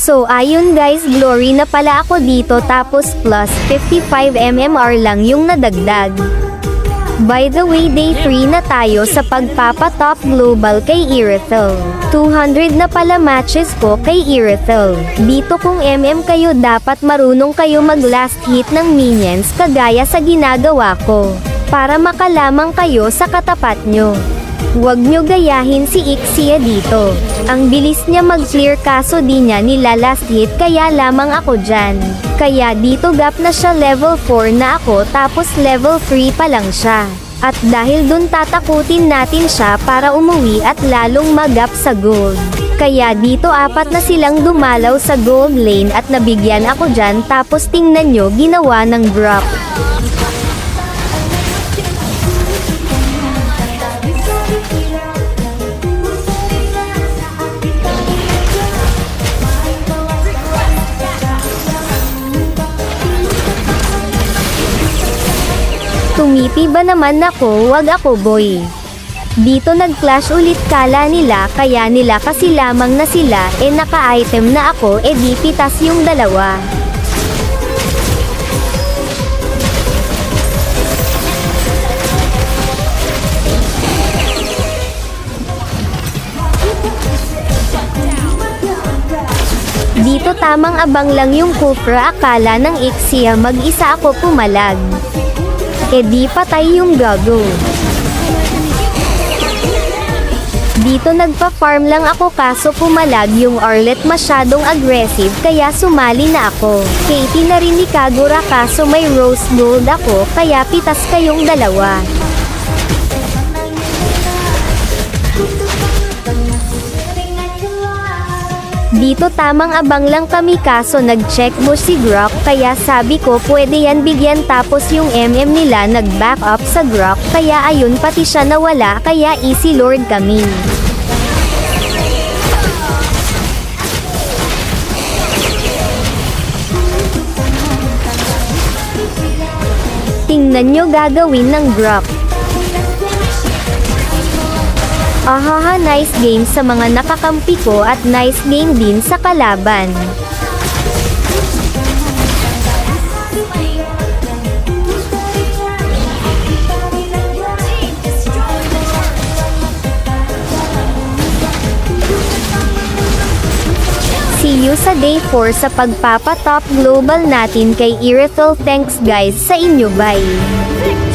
So ayun guys, glory na pala ako dito tapos plus 55 mmR lang yung nadagdag. By the way, day 3 na tayo sa pagpapatop global kay Irithel. 200 na pala matches ko kay Irithel. Dito kung kayo dapat marunong kayo mag last hit ng minions kagaya sa ginagawa ko. Para makalamang kayo sa katapat nyo. Huwag nyo gayahin si Ixia dito. Ang bilis niya mag-clear kaso di niya nila-last hit kaya lamang ako dyan. Kaya dito gap na siya level 4 na ako tapos level 3 pa lang siya. At dahil dun tatakutin natin siya para umuwi at lalong mag-up sa gold. Kaya dito 4 na silang dumalaw sa gold lane at nabigyan ako dyan tapos tingnan nyo ginawa ng drop. Tumipi ba naman ako, wag ako boy. Dito nag-clash ulit kala nila kaya nila kasi lamang na sila naka-item na ako di pitas yung dalawa. Dito tamang abang lang yung Kufra akala ng Ixia mag-isa ako pumalag. Di patay yung gago. Dito nagpa-farm lang ako kaso pumalag yung Arlet masyadong aggressive kaya sumali na ako. Katie na rin ni Kagura kaso may rose gold ako kaya pitas kayong dalawa. Dito tamang abang lang kami kaso nag-check mo si Grok kaya sabi ko pwede yan bigyan tapos yung nila nag-back up sa Grok kaya ayun pati siya nawala kaya easy lord kami. Tingnan nyo gagawin ng Grok. Ahaha, nice game sa mga nakakampi ko at nice game din sa kalaban. See you sa day 4 sa pagpapatop global natin kay Irithel. Thanks guys sa inyo, bye!